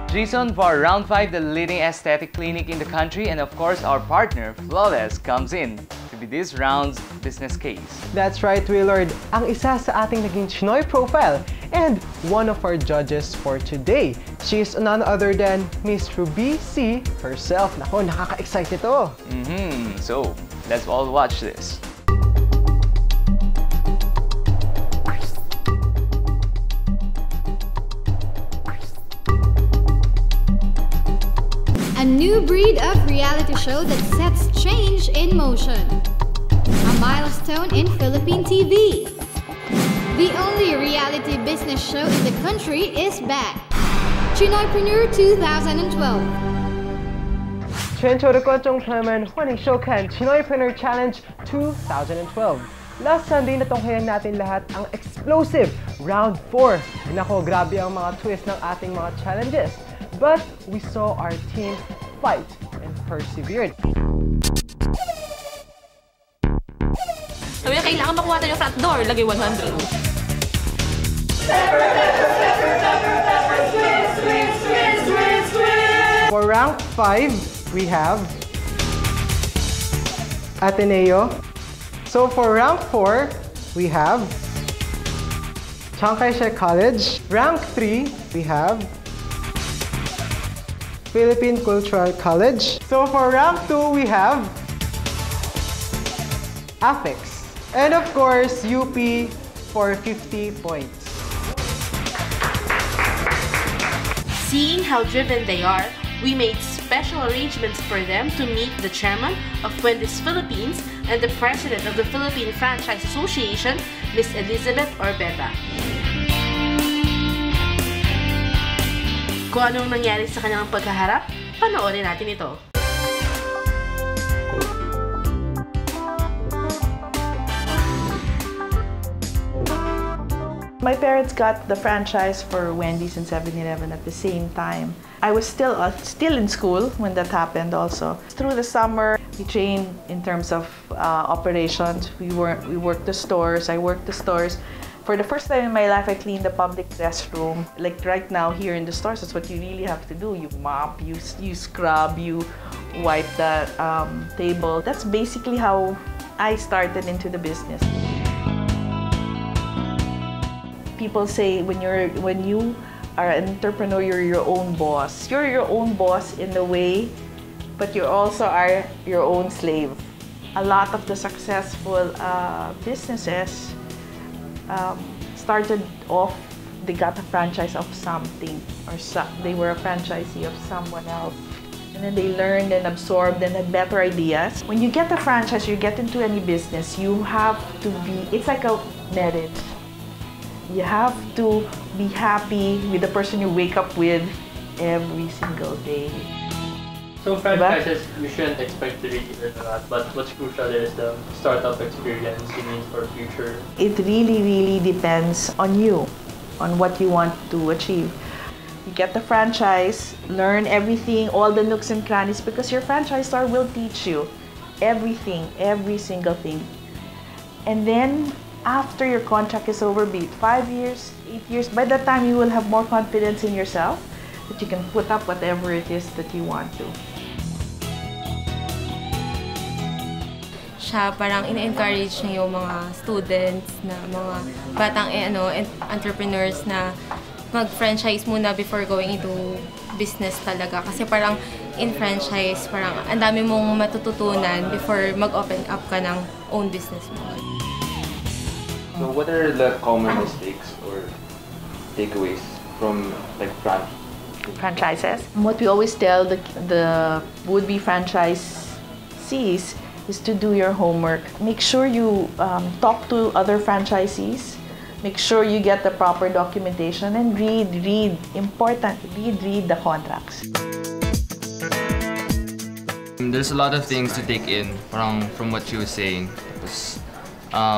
Jason, for round 5, the leading aesthetic clinic in the country, and of course our partner, Flawless, comes in to be this round's business case. That's right, Willard. Ang isa sa ating naging CHInoy profile and one of our judges for today. She is none other than Miss Ruby C. herself. Nako, nakaka-excite ito. So, let's all watch this. A new breed of reality show that sets change in motion. A milestone in Philippine TV. The only reality business show in the country is back. CHInoypreneur 2012. 全球的观众朋友们，欢迎收看 CHInoypreneur Challenge 2012. Last Sunday, natunghayan natin lahat ang explosive Round 4. Nako, grabe ang mga twist ng ating mga challenges. But we saw our team fight and persevered. Sabi na, kailangan makuha tayo yung front door. Lagay 100. For round 5, we have Ateneo. So for round 4, we have Chiang Kai-shek College. Round 3, we have Philippine Cultural College. So for round 2, we have Apex. And of course, UP for 50 points. Seeing how driven they are, we made special arrangements for them to meet the chairman of Wendy's Philippines and the president of the Philippine Franchise Association, Ms. Elizabeth Orbeta. Kung anong nangyari sa kanilang pagkaharap, panoorin natin ito. My parents got the franchise for Wendy's and 7-Eleven at the same time. I was still in school when that happened also. Through the summer, we trained in terms of operations. We worked the stores, I worked the stores. For the first time in my life, I cleaned the public restroom. Like right now here in the stores, that's what you really have to do. You mop, you scrub, you wipe the table. That's basically how I started into the business. People say when you are an entrepreneur, you're your own boss. You're your own boss in a way, but you also are your own slave. A lot of the successful businesses started off, they got a franchise of something, or they were a franchisee of someone else. And then they learned and absorbed and had better ideas. When you get a franchise, you get into any business, you have to be, it's like a marriage. You have to be happy with the person you wake up with every single day. So franchises, you shouldn't expect to really earn a lot, but what's crucial is the startup experience you need for future. It really, really depends on you, on what you want to achieve. You get the franchise, learn everything, all the nooks and crannies, because your franchisor will teach you everything, every single thing. And then, after your contract is over, be it 5 years, 8 years, by that time you will have more confidence in yourself that you can put up whatever it is that you want to. Siya parang in-encourage niya yung mga students na mga batang entrepreneurs na mag-franchise muna before going into business talaga. Kasi parang in franchise, parang ang dami mong matututunan before mag-open up ka ng own business mo. So what are the common mistakes or takeaways from like franchises? What we always tell the would-be franchisees is to do your homework. Make sure you talk to other franchisees. Make sure you get the proper documentation and read, important, read the contracts. There's a lot of things to take in from what she was saying.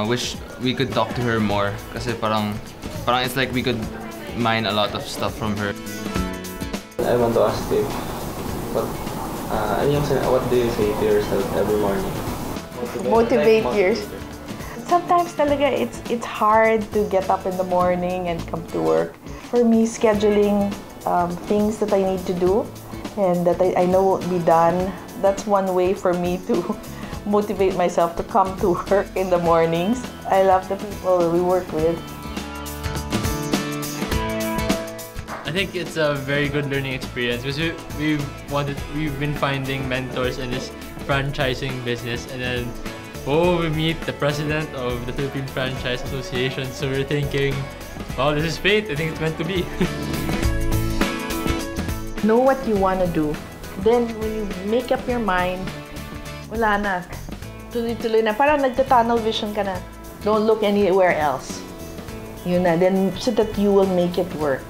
Wish we could talk to her more kasi parang it's like we could mine a lot of stuff from her. I want to ask you, what do you say to yourself every morning? Motivate yourself. Sometimes talaga it's hard to get up in the morning and come to work. For me, scheduling things that I need to do and that I know won't be done. That's one way for me to motivate myself to come to work in the mornings. I love the people we work with. I think it's a very good learning experience because we've been finding mentors in this franchising business, and then we meet the president of the Philippine Franchise Association. So we're thinking, wow, this is fate. I think it's meant to be. Know what you want to do. Then when you make up your mind, wala na. Tuloy-tuloy na. Parang nagta-tunnel vision ka na. Don't look anywhere else. Yun na. Then so that you will make it work.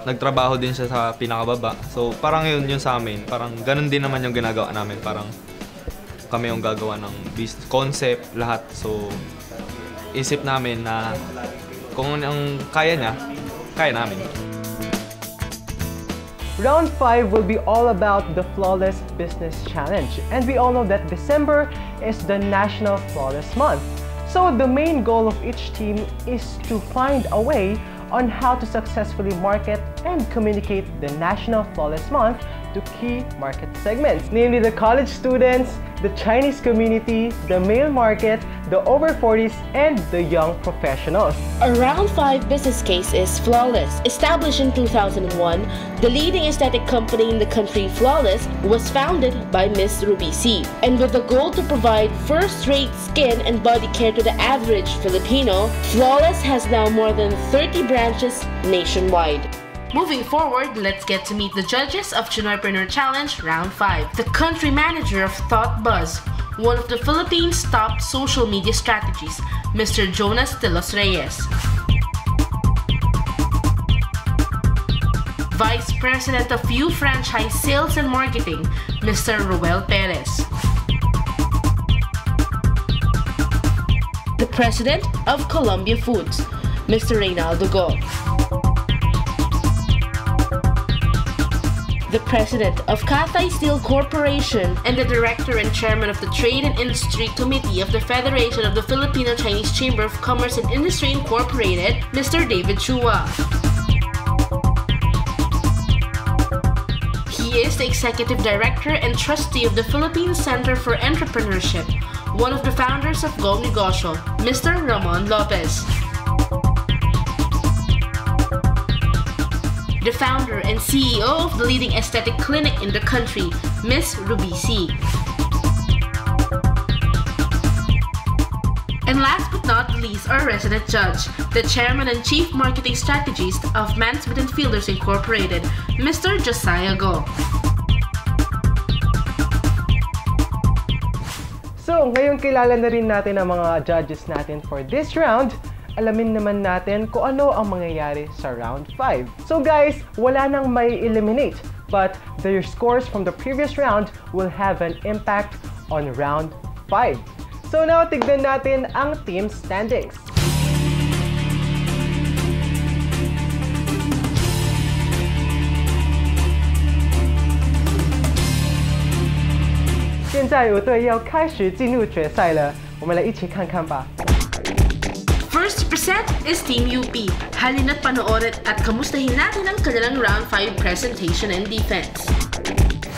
Nagtrabaho din siya sa pinakababa. So parang yun sa amin. Parang ganun din naman yung ginagawa namin. Parang kami yung gagawa ng business concept, lahat. So isip namin na kung ang kaya niya, kaya namin. Round 5 will be all about the Flawless Business Challenge. And we all know that December is the National Flawless Month. So the main goal of each team is to find a way on how to successfully market and communicate the National Flawless Month to key market segments, namely the college students, the Chinese community, the male market, the over 40s, and the young professionals. A Round 5 business case is Flawless. Established in 2001, the leading aesthetic company in the country, Flawless, was founded by Miss Ruby C. And with the goal to provide first-rate skin and body care to the average Filipino, Flawless has now more than 30 branches nationwide. Moving forward, let's get to meet the judges of CHInoypreneur Challenge Round 5. The country manager of Thought Buzz, one of the Philippines' top social media strategies, Mr. Jonas de los Reyes. Vice President of U Franchise Sales and Marketing, Mr. Roel Perez. The President of Columbia Foods, Mr. Reynaldo Go. The President of Cathay Steel Corporation and the Director and Chairman of the Trade and Industry Committee of the Federation of the Filipino-Chinese Chamber of Commerce and Industry Incorporated, Mr. David Chua. He is the Executive Director and Trustee of the Philippine Center for Entrepreneurship, one of the founders of Go Negosyo, Mr. Ramon Lopez. The founder and CEO of the leading aesthetic clinic in the country, Miss Ruby C. And last but not least, our resident judge, the Chairman and Chief Marketing Strategist of Mansmith & Fielders Incorporated, Mr. Josiah Go. So, ngayon kilala na rin natin ang mga judges natin for this round. Alamin naman natin kung ano ang mangyayari sa round 5. So guys, wala nang may eliminate, but their scores from the previous round will have an impact on round 5. So now, tignan natin ang team standings. Now, 乐队要开始进入决赛了，我们来一起看看吧。 First to present is Team UP. Halina't panoorin at kamustahin natin ang kanilang Round 5 presentation and defense.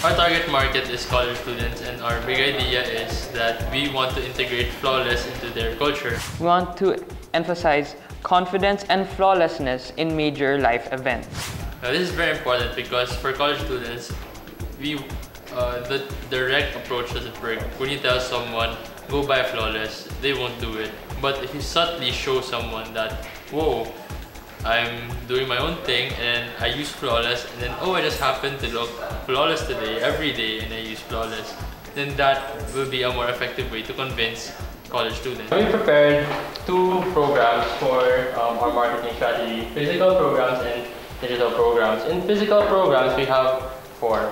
Our target market is college students, and our big idea is that we want to integrate Flawless into their culture. We want to emphasize confidence and flawlessness in major life events. This is very important because for college students, the direct approach doesn't work. When you tell someone, go buy Flawless, they won't do it. But if you subtly show someone that, whoa, I'm doing my own thing and I use Flawless, and then, oh, I just happen to look flawless today, every day, and I use Flawless, then that will be a more effective way to convince college students. We prepared 2 programs for our marketing strategy, physical programs and digital programs. In physical programs, we have 4.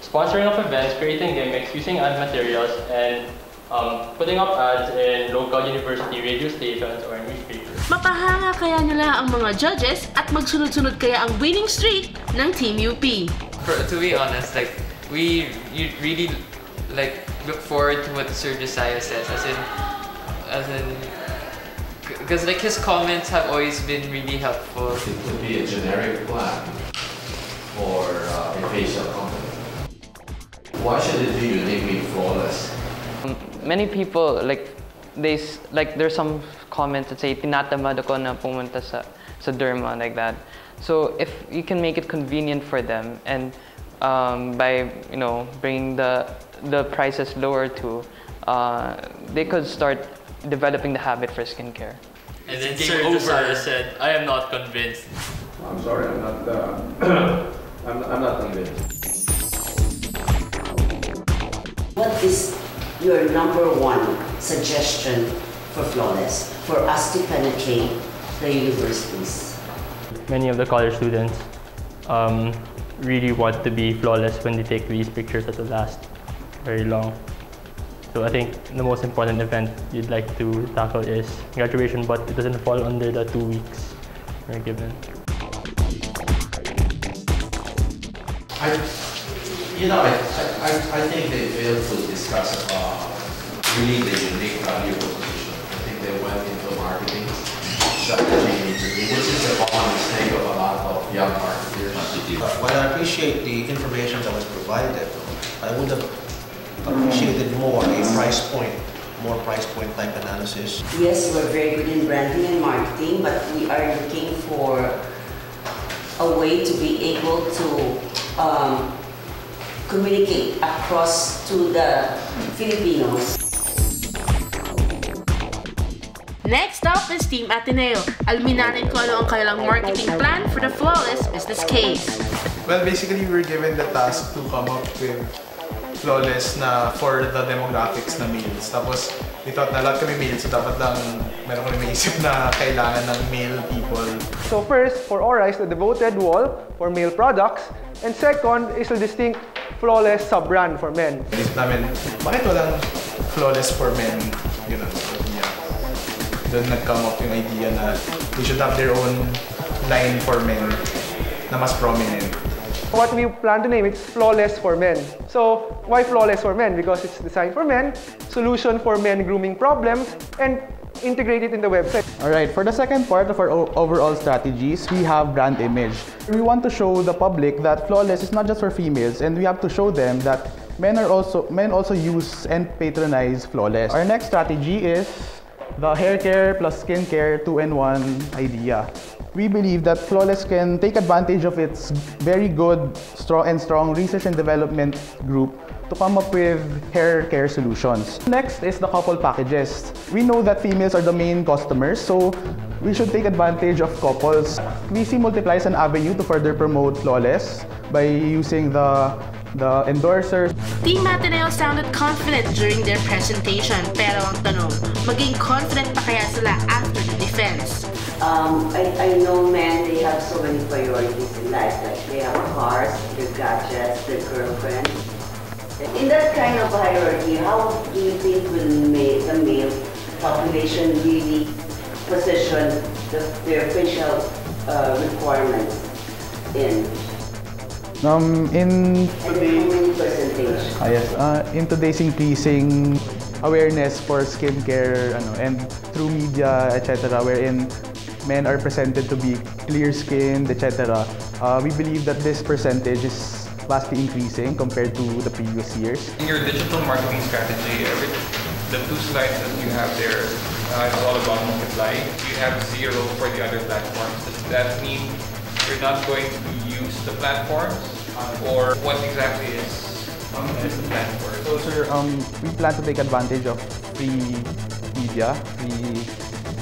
Sponsoring of events, creating gimmicks, using ad materials, and putting up ads in local university radio stations or newspapers. Mapahanga kaya nila ang mga judges at magsunod-sunod kaya ang winning streak ng Team UP. To be honest, you really look forward to what Sir Josiah says, as in because like his comments have always been really helpful. It could be a generic plan for a facial company. Why should it be uniquely flawless? Many people there's some comments that say tinatamad ako na pumunta sa derma like that. So if you can make it convenient for them and by bringing the prices lower too, they could start developing the habit for skincare. And then Sir Dusara said, "I am not convinced." I'm sorry, I'm not. I'm not convinced. What is your #1 suggestion for Flawless for us to penetrate the universities? Many of the college students really want to be flawless when they take these pictures that will last very long. So I think the most important event you'd like to tackle is graduation, but it doesn't fall under the 2 weeks we're given. I think they failed to discuss really the unique value proposition. I think they went into marketing strategy, which is the common mistake of a lot of young marketers. While I appreciate the information that was provided, I would have appreciated more more price point type analysis. Yes, we're very good in branding and marketing, but we are looking for a way to be able to communicate across to the Filipinos. Next up is Team Ateneo. Alamin natin kung ano ang kanilang marketing plan for the Flawless business case. Well, basically, we were given the task to come up with Flawless na for the demographics na males. Tapos, we thought na lahat kami males, so dapat lang meron kami maisip na kailangan ng male people. So first, for Aura is the devoted wall for male products. And second is the distinct Flawless sub-brand for men. Isip namin, bakit walang Flawless for men? Yun ang doon nag-come up yung idea na they should have their own line for men na mas prominent. What we plan to name it's Flawless for Men. So why Flawless for Men? Because it's designed for men, solution for men grooming problems, and integrated in the website. Alright, for the second part of our overall strategies, we have brand image. We want to show the public that Flawless is not just for females, and we have to show them that men also use and patronize Flawless. Our next strategy is the hair care plus skincare 2-in-1 idea. We believe that Flawless can take advantage of its very good, strong research and development group to come up with hair care solutions. Next is the couple packages. We know that females are the main customers, so we should take advantage of couples. VC multiplies an avenue to further promote Flawless by using the endorsers. Team Ateneo sounded confident during their presentation, pero ang tanong, maging confident pa kaya sila after the defense? I know men, they have so many priorities in life, like they have cars, their gadgets, their girlfriends. In that kind of hierarchy, how do you think will the male population really position their facial requirements in? In today's increasing awareness for skincare and through media, etc., wherein men are presented to be clear-skinned, etc., we believe that this percentage is vastly increasing compared to the previous years. In your digital marketing strategy, the 2 slides that you have there, it's all about multiply. You have 0 for the other platforms. Does that mean you're not going to use the platforms, or what exactly is the plan for it? So sir, we plan to take advantage of free media, free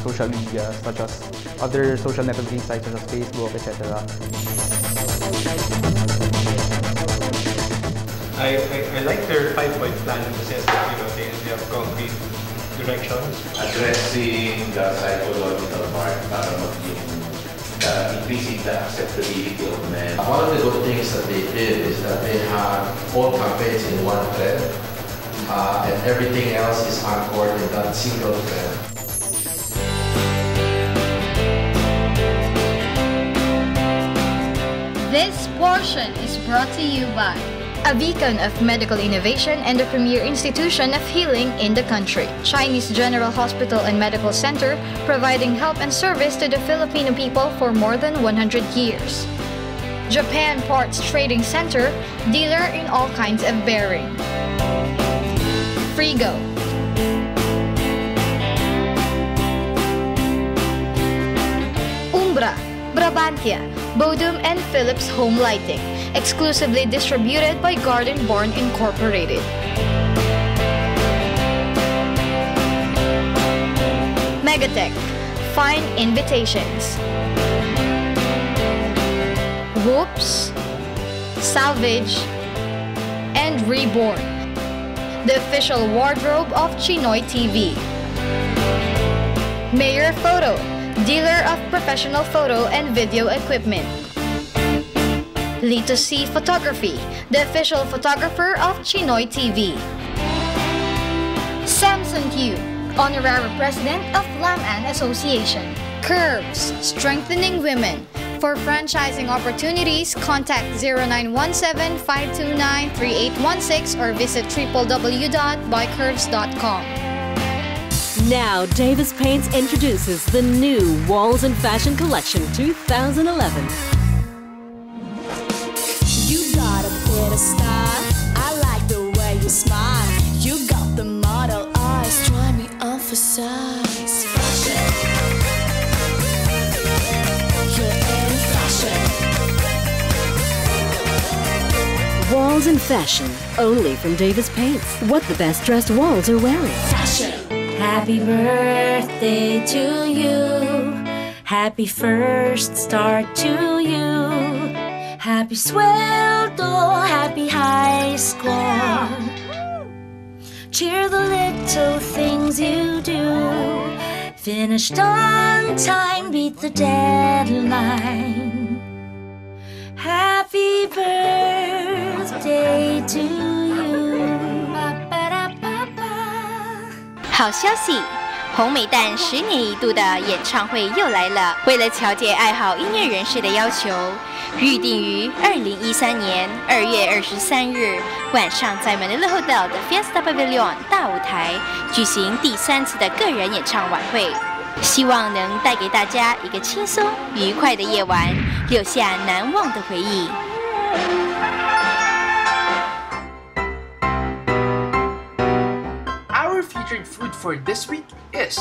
social media, such as other social networking sites such as Facebook, etc. I like their 5-point plan in the sense that they have concrete directions. Addressing the psychological part para increasing the acceptability of men. One of the good things that they did is that they have all campaigns in one thread, and everything else is anchored in that single thread. This portion is brought to you by A beacon of medical innovation and the premier institution of healing in the country. Chinese General Hospital and Medical Center, providing help and service to the Filipino people for more than 100 years. Japan Parts Trading Center, dealer in all kinds of bearing. Frigo. Umbra, Brabantia, Bodum and Philips Home Lighting, exclusively distributed by Garden Barn Incorporated. Megatech, Fine Invitations. Whoops, Salvage, and Reborn, the official wardrobe of CHInoy TV. Mayor Photo, dealer of professional photo and video equipment. Lito C Photography, the official photographer of CHInoy TV. Samson Q, honorary president of Lam-An Association. Curves, strengthening women. For franchising opportunities, contact 0917-529-3816 or visit www.bycurves.com. Now, Davis Paints introduces the new Walls and Fashion Collection 2011. You got a bit of style. I like the way you smile. You got the model eyes. Try me on for size. Fashion. You're in fashion. Walls and Fashion, only from Davis Paints. What the best dressed walls are wearing. Fashion. Happy birthday to you. Happy first start to you. Happy sweldo, happy high score. Cheer the little things you do. Finished on time, beat the deadline. Happy birthday to you. 好消息，红美蛋10年一度的演唱会又来了。为了调节爱好音乐人士的要求，预定于2013年2月23日晚上在 Manila Hotel 的 Fiesta Pavilion 大舞台举行第3次的个人演唱晚会，希望能带给大家一个轻松愉快的夜晚，留下难忘的回忆。Our featured food for this week is